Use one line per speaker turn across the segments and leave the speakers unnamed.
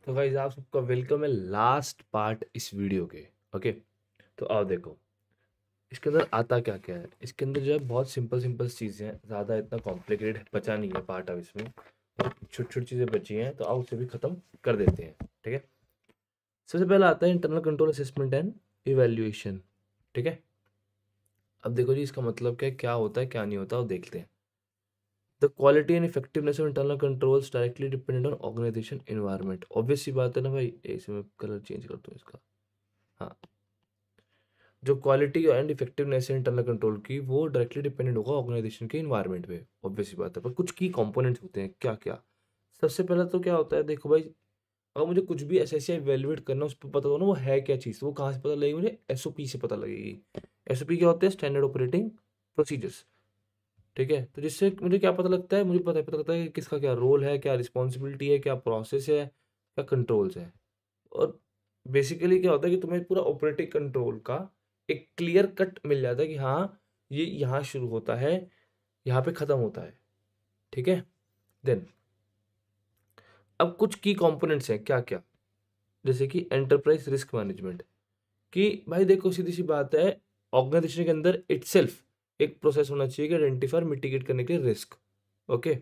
तो गाइस आप सबका वेलकम है लास्ट पार्ट इस वीडियो के। ओके, तो आओ देखो इसके अंदर आता क्या क्या है। इसके अंदर जो है बहुत सिंपल सिंपल चीज़ें हैं, ज़्यादा इतना कॉम्प्लिकेटेड बचा नहीं है पार्ट अब इसमें। छोटी छोटी चीज़ें बची हैं तो आओ उसे भी ख़त्म कर देते हैं। ठीक है, सबसे पहला आता है internal control assessment and evaluation. ठीक है, अब देखो जी इसका मतलब क्या होता है क्या नहीं होता वो देखते हैं। The quality and effectiveness of internal controls directly dependent on organization environment. Obvious सी बात है ना भाई, इसमें कलर चेंज कर दूँ इसका। हाँ, जो क्वालिटी एंड इफेक्टिवनेस है इंटरनल कंट्रोल की वो डायरेक्टली डिपेंडेंट होगा ऑर्गेनाइजेशन के इन्वायरमेंट पे। ऑब्वियस सी बात है, पर कुछ की कंपोनेंट्स होते हैं क्या क्या। सबसे पहला तो क्या होता है, देखो भाई, अगर मुझे कुछ भी ऐसे ऐसे इवेल्युएट करना उस पर पता हो ना वो है क्या चीज़, तो वो कहाँ से पता लगेगी मुझे, एसओपी से पता लगेगी। एसओपी क्या होते हैं, स्टैंडर्ड ऑपरेटिंग प्रोसीजर्स। ठीक है, तो जिससे मुझे क्या पता लगता है, मुझे पता लगता है कि किसका क्या रोल है, क्या रिस्पॉन्सिबिलिटी है, क्या प्रोसेस है, क्या कंट्रोल्स है। और बेसिकली क्या होता है कि तुम्हें पूरा ऑपरेटिंग कंट्रोल का एक क्लियर कट मिल जाता है कि हाँ ये यहाँ शुरू होता है, यहाँ पे ख़त्म होता है। ठीक है, देन अब कुछ की कंपोनेंट्स हैं क्या क्या, जैसे कि एंटरप्राइज रिस्क मैनेजमेंट। कि भाई देखो सीधी सी बात है, ऑर्गेनाइजेशन के अंदर इटसेल्फ एक प्रोसेस होना चाहिए कि आइडेंटिफाई और मिटिगेट करने के लिए रिस्क। ओके,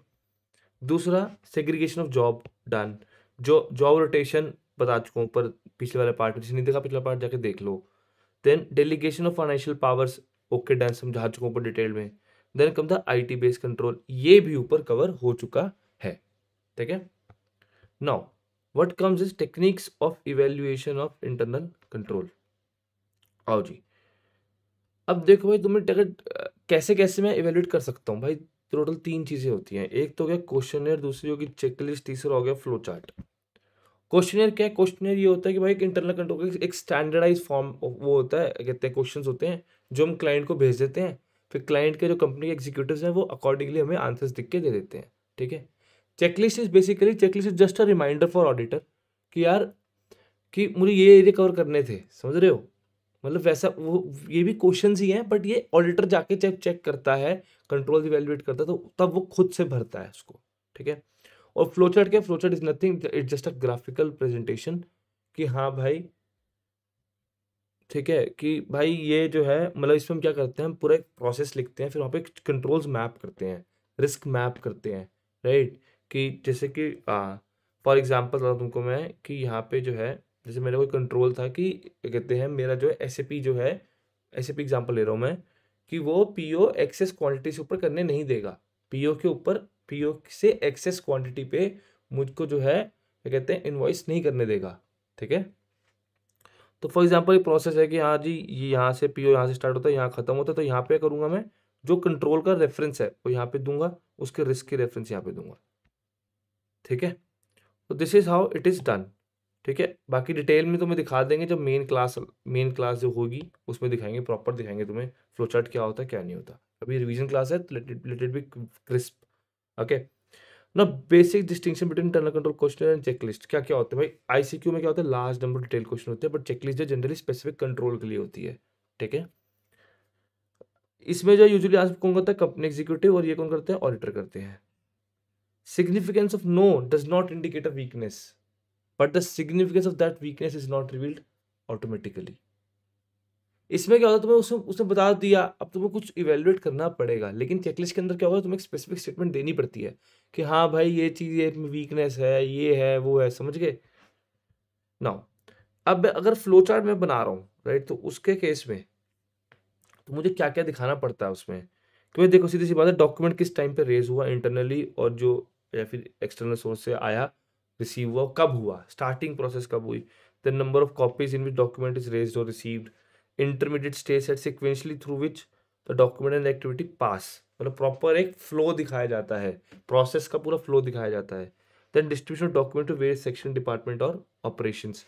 दूसरा सेग्रीगेशन ऑफ जॉब डन, जो जॉब रोटेशन बता चुका हूँ पर पिछले वाले पार्ट में, जिसने नहीं देखा पिछला पार्ट जाके देख लो। Then delegation of financial powers, okay done, समझा चुका हूँ ऊपर डिटेल में। देन कम था आईटी बेस्ड कंट्रोल, ये भी ऊपर कवर हो चुका है। ठीक है, now what comes is techniques of evaluation of internal control. आओ जी, अब देखो भाई तुम्हें कैसे कैसे मैं इवेल्युएट कर सकता हूँ भाई। टोटल तीन चीजें होती हैं, एक तो हो गया क्वेश्चनर, दूसरी होगी चेकलिस्ट, तीसरा हो गया फ्लो चार्ट। क्वेश्चनर क्या है, क्वेश्चनर ये होता है कि भाई एक इंटरनल कंट्रोल का एक स्टैंडर्डाइज फॉर्म वो होता है, कहते हैं क्वेश्चंस होते हैं जो हम क्लाइंट को भेज देते हैं। फिर क्लाइंट के जो कंपनी के एग्जीक्यूटिव्स हैं वो अकॉर्डिंगली हमें आंसर्स लिख के दे देते हैं। ठीक है, checklist is basically, checklist is just a reminder for auditor कि यार कि मुझे ये एरिया कवर करने थे, समझ रहे हो। मतलब वैसा वो ये भी क्वेश्चंस ही हैं, बट ये ऑडिटर जाके चेक चेक करता है, कंट्रोल इवेलुएट करता है, तो तब वो खुद से भरता है उसको। ठीक है, और फ्लोचार्ट क्या, flowchart is nothing, it's just a graphical presentation कि हाँ भाई, ठीक है कि भाई ये जो है मतलब इसमें हम क्या करते हैं, हम पूरा एक प्रोसेस लिखते हैं, फिर वहाँ पे कंट्रोल्स मैप करते हैं, रिस्क मैप करते हैं। राइट, कि जैसे कि फॉर एग्जांपल बताऊँ तुमको मैं कि यहाँ पे जो है, जैसे मेरा कोई कंट्रोल था कि क्या कहते हैं, मेरा जो है एसएपी जो है, एसएपी एग्जांपल ले रहा हूँ मैं, कि वो पीओ एक्सेस क्वांटिटी से ऊपर करने नहीं देगा। पीओ के ऊपर, पीओ से एक्सेस क्वांटिटी पे मुझको जो है क्या कहते हैं इनवॉइस नहीं करने देगा। ठीक है, तो फॉर एग्जांपल ये प्रोसेस है कि हाँ जी ये यहाँ से पीओ यहाँ से स्टार्ट होता है यहाँ खत्म होता है, तो यहाँ पे करूँगा मैं, जो कंट्रोल का रेफरेंस है वो यहाँ पे दूंगा, उसके रिस्क की रेफरेंस यहाँ पे दूंगा। ठीक है, तो this is how it is done. ठीक है, बाकी डिटेल में तुम्हें दिखा देंगे जब मेन क्लास जो होगी उसमें दिखाएंगे, प्रॉपर दिखाएंगे तुम्हें फ्लो चार्ट क्या होता है क्या नहीं होता। अभी रिवीजन क्लास है तो let it be crisp. Okay, ना basic distinction between internal control question and checklist क्या क्या होते हैं भाई। आईसीक्यू में क्या होता है, लार्ज नंबर डिटेल क्वेश्चन होते हैं, बट चेकलिस्ट जो जनरली स्पेसिफिक कंट्रोल के लिए होती है। ठीक है, इसमें जो यूजुअली आंसर कौन करता है, कंपनी एग्जीक्यूटिव, और ये कौन करते हैं, ऑडिटर करते हैं। Significance of no does not indicate a weakness, but the significance of that weakness is not revealed automatically. इसमें क्या होता है, तुम्हें उसने उसने बता दिया, अब तुम्हें कुछ इवेल्युएट करना पड़ेगा, लेकिन चेकलिस्ट के अंदर क्या होगा, तुम्हें एक स्पेसिफिक स्टेटमेंट देनी पड़ती है कि हाँ भाई ये चीज़, ये वीकनेस है, ये है, वो है, समझ गए। नाउ अब अगर फ्लो चार्ट मैं बना रहा हूँ राइट, तो उसके केस में तो मुझे क्या क्या दिखाना पड़ता है उसमें। तो देखो सीधी सी बात है, डॉक्यूमेंट किस टाइम पे रेज हुआ इंटरनली, और जो या फिर एक्सटर्नल सोर्स से आया, रिसीव हुआ, कब हुआ, स्टार्टिंग प्रोसेस कब हुई, the number of copies in which document is raised और received, intermediate stage at sequentially through which the document and activity pass. मतलब प्रॉपर एक फ्लो दिखाया जाता है, प्रोसेस का पूरा फ्लो दिखाया जाता है। Then distribution of document to various section, department और ऑपरेशंस।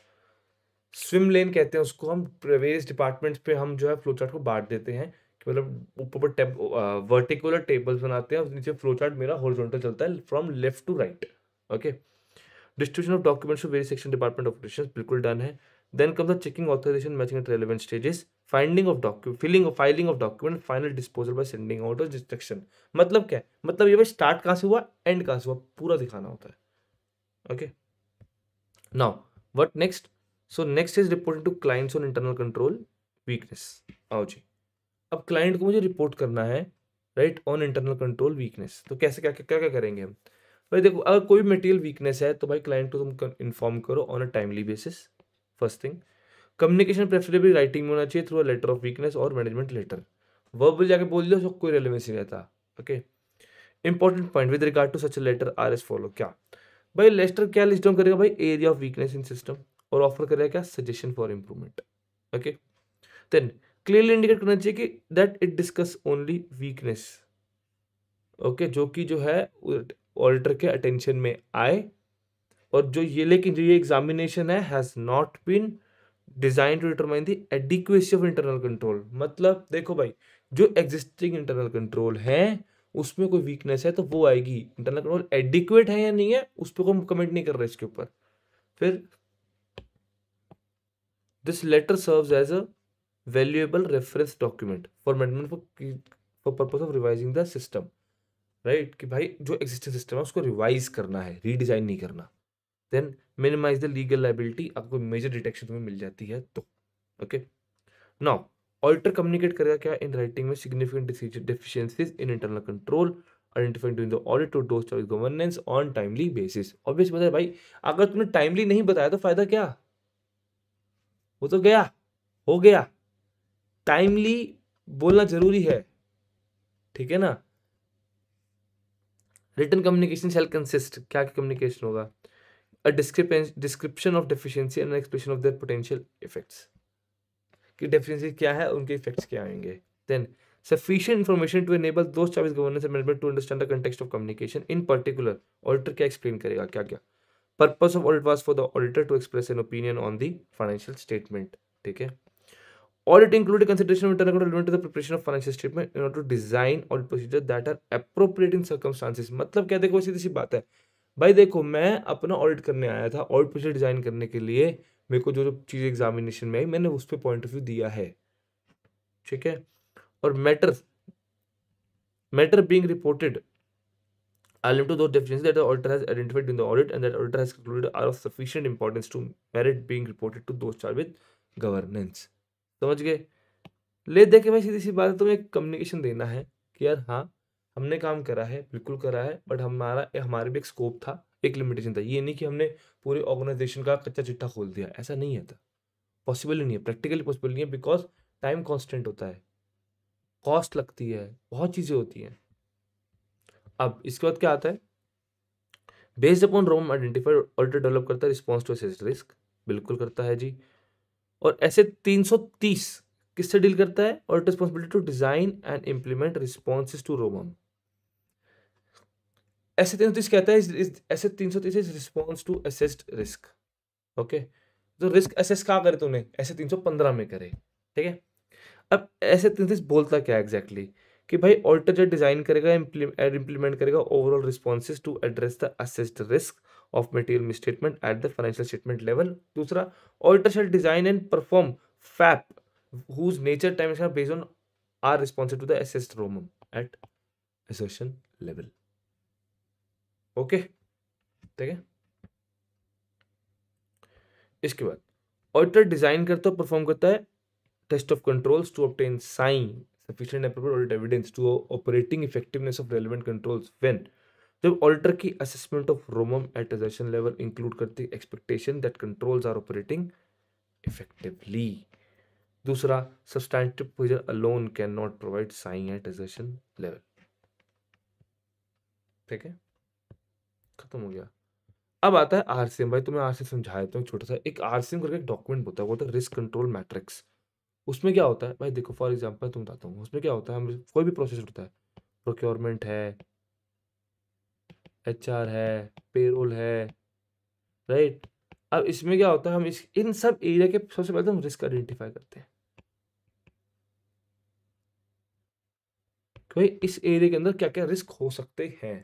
स्विम लेन कहते हैं उसको, हम वेरियस डिपार्टमेंट्स पे हम जो है फ्लो चार्ट को बांट देते हैं कि मतलब ऊपर पर वर्टिकुलर टेबल्स बनाते हैं और नीचे फ्लो चार्ट मेरा हॉरिजॉन्टल चलता है from left to right. Okay, distribution of documents to various section, department operations बिल्कुल डन है। Then come the checking, authorisation, matching at relevant stages, finding of document, filing of document, final disposal by sending out of instruction. मतलब क्या है, मतलब ये भाई start कहाँ से हुआ, एंड कहाँ से हुआ, पूरा दिखाना होता है। Okay, now what next? So next is reporting to clients on internal control weakness. आओ जी, अब क्लाइंट को मुझे रिपोर्ट करना है right on internal control weakness. तो कैसे क्या क्या क्या करेंगे हम? भाई देखो, अगर कोई मटेरियल वीकनेस है तो भाई क्लाइंट को तुम इन्फॉर्म करो on a timely basis. First thing, communication preferably writing में होना चाहिए through a letter of weakness और मैनेजमेंट लेटर। वर्बल जाके बोल दो, उसको कोई रेलेवेंस नहीं रहता। Okay, important point with regard to such letter are as follow. क्या भाई लेस्टर क्या लिस्ट डाउन करेगा? भाई area of weakness in system, और ऑफर करेगा क्या? Suggestion for improvement. Okay, then clearly indicate करना चाहिए कि that it discuss only weakness. Okay, जो कि जो है ऑडिटर के अटेंशन में आए, और जो ये लेकिन जो ये एग्जामिनेशन है has not been design to determine the adequacy of internal control. मतलब देखो भाई, जो एग्जिस्टिंग इंटरनल कंट्रोल है उसमें कोई वीकनेस है तो वो आएगी। इंटरनल कंट्रोल एडिक्वेट है या नहीं है उस पर कोई कमेंट नहीं कर रहे इसके ऊपर। फिर this letter serves as a valuable reference document for management for purpose of revising the system. Right, कि भाई जो एग्जिस्टिंग सिस्टम है उसको रिवाइज करना है, रीडिजाइन नहीं करना। Then minimise the legal liability, आपको मेजर डिटेक्शन तुम्हें मिल जाती है तो। ओके, नाउ ऑडिटर कम्युनिकेट करेगा क्या इन राइटिंग में? Significant deficiencies in internal control identifying during the audit to those service governance on timely basis. Obvious बात है भाई, अगर तुमने टाइमली नहीं बताया तो फायदा क्या? वो तो गया, हो गया। टाइमली बोलना जरूरी है, ठीक है ना? रिटन कम्युनिकेशन शैल कंसिस्ट, क्या कम्युनिकेशन होगा? A description of deficiency and expression of their potential effects, कि डेफिशिएंसी क्या है, उनके इफेक्ट्स क्या आएंगे। Then sufficient information to enable those service governance and management to understand the context of communication. In particular, auditor क्या explain करेगा? क्या क्या purpose of audit was for the auditor to express an opinion on the financial statement. ठीक है, audit included consideration of internal relevant to the preparation of financial statement in order to design audit procedures that are appropriate in circumstances. मतलब क्या, देखो सीधी सी बात है भाई, देखो मैं अपना ऑडिट करने आया था, ऑडिट प्रोसीजर डिजाइन करने के लिए मेरे को जो जो चीज एग्जामिनेशन में आई मैंने उस पर पॉइंट ऑफ व्यू दिया है, ठीक है? और matter being reported are limited to those deficiencies that the auditor has identified in the audit and that auditor has concluded are of sufficient importance to merit being reported to those charged with governance. समझ गए? ले दे के भाई सीधी सी बात है, तुम्हें communication देना है कि यार हाँ हमने काम करा है, बिल्कुल करा है, बट हमारे भी एक स्कोप था, एक लिमिटेशन था। ये नहीं कि हमने पूरे ऑर्गेनाइजेशन का कच्चा चिट्ठा खोल दिया, ऐसा नहीं है था। पॉसिबल ही नहीं है, प्रैक्टिकली पॉसिबल नहीं है, बिकॉज टाइम कॉन्स्टेंट होता है, कॉस्ट लगती है, बहुत चीज़ें होती हैं। अब इसके बाद क्या आता है? बेस्ड अपॉन रोम आइडेंटिफाइड ऑडिटर डेवलप करता है रिस्पॉन्स टू असेस्ड रिस्क, बिल्कुल करता है जी। और ऐसे 330 किससे डील करता है? Auditor responsibility to design and implement responses to ROMM. ऐसे 330 कहता है ऐसे 330 is response to assessed risk. Okay, तो रिस्क असेस कहाँ करे तूने? ऐसे 315 में करे, ठीक है? अब ऐसे 330 बोलता क्या एग्जैक्टली कि भाई ऑडिटर जो डिजाइन करेगा इंप्लीमेंट करेगा overall responses to address the assessed risk of material misstatement at the financial statement level. दूसरा, auditor shall design and perform FAP whose nature time is based on are responsive to the assessed ROMM at assertion level. Okay, ठीक है? इसके बाद auditor design करता है, perform करता है test of controls to obtain sign sufficient appropriate audit evidence to operating effectiveness of relevant controls when जब auditor की assessment of ROMM at assertion level include करती expectation that controls are operating effectively. दूसरा, substantive provision alone can not provide sign at assertion level. ठीक है, खत्म हो गया। अब आता है आरसीएम। भाई तुम्हें आरसीएम समझाया देता हूँ छोटा सा। एक आरसीएम करके एक डॉक्यूमेंट होता है, वो होता है रिस्क कंट्रोल मैट्रिक्स। उसमें क्या होता है भाई, देखो फॉर एग्जांपल तुम बताता हूँ उसमें क्या होता है। हम कोई भी प्रोसेस होता है, प्रोक्योरमेंट है, एचआर है, पेरोल है, राइट? अब इसमें क्या होता है, हम इस इन सब एरिया के सबसे पहले तो हम रिस्क आइडेंटिफाई करते हैं कि भाई इस एरिया के अंदर क्या क्या रिस्क हो सकते हैं।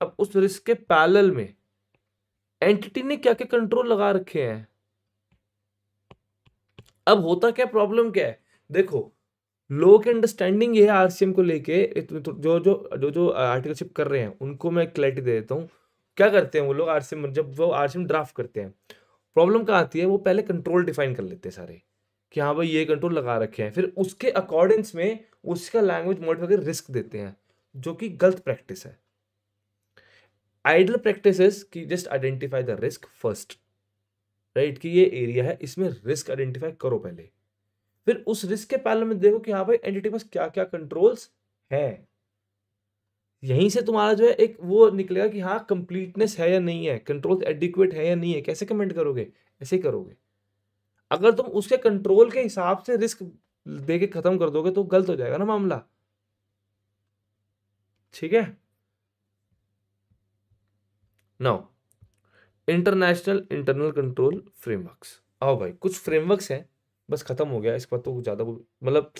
अब उस रिस्क के पैरेलल में एंटिटी ने क्या क्या कंट्रोल लगा रखे हैं। अब होता क्या, प्रॉब्लम क्या है? देखो लोगों की अंडरस्टैंडिंग ये है आरसीएम को लेके, जो जो जो जो आर्टिकलशिप कर रहे हैं उनको मैं क्लैरिटी दे देता हूँ। क्या करते हैं वो लोग आरसीएम, जब वो आरसीएम ड्राफ्ट करते हैं प्रॉब्लम कहाँ आती है, वो पहले कंट्रोल डिफाइन कर लेते हैं सारे कि हाँ भाई ये कंट्रोल लगा रखे हैं, फिर उसके अकॉर्डिंग्स में उसका लैंग्वेज मॉडिफाई करके रिस्क देते हैं, जो कि गलत प्रैक्टिस है। आइडियल प्रैक्टिस इज कि just identify the risk first, right, कि ये एरिया है, इसमें रिस्क आइडेंटिफाई करो पहले, फिर उस रिस्क के पैनल में देखो कि हाँ भाई एंटिटी पास क्या क्या कंट्रोल्स हैं। यहीं से तुम्हारा जो है एक वो निकलेगा कि हाँ कंप्लीटनेस है या नहीं है, कंट्रोल एडिक्वेट है या नहीं है। कैसे कमेंट करोगे, ऐसे ही करोगे। अगर तुम उसके कंट्रोल के हिसाब से रिस्क दे के खत्म कर दोगे तो गलत हो जाएगा ना मामला, ठीक है। Now international internal control frameworks. आओ भाई कुछ फ्रेमवर्क्स हैं, बस खत्म हो गया, इस पर तो ज़्यादा मतलब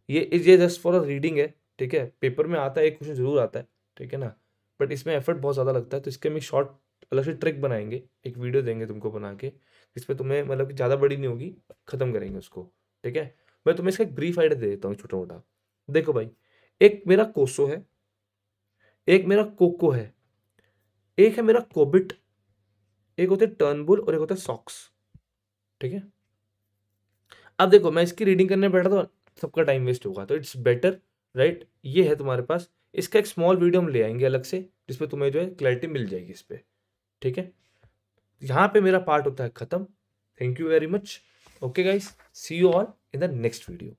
ये जस्ट फॉर अ रीडिंग है, ठीक है। पेपर में आता है, एक क्वेश्चन जरूर आता है, ठीक है ना, बट इसमें एफर्ट बहुत ज़्यादा लगता है, तो इसके हम एक शॉर्ट अलग से ट्रिक बनाएंगे, एक वीडियो देंगे तुमको बना के, जिस पे तुम्हें मतलब कि ज़्यादा बड़ी नहीं होगी, खत्म करेंगे उसको, ठीक है। मैं तुम्हें इसका एक ब्रीफ आइडिया दे देता हूँ छोटा मोटा। देखो भाई, एक मेरा कोसो है, एक मेरा कोको है, एक है मेरा कोबिट, एक होते हैं टर्नबुल और एक होता है सॉक्स, ठीक है। अब देखो मैं इसकी रीडिंग करने बैठा तो सबका टाइम वेस्ट होगा, तो इट्स बेटर, राइट, ये है तुम्हारे पास, इसका एक स्मॉल वीडियो हम ले आएंगे अलग से, जिसपे तुम्हें जो है क्लैरिटी मिल जाएगी इस पे, ठीक है। यहाँ पे मेरा पार्ट होता है खत्म। Thank you very much. Okay guys, see you all in the next video.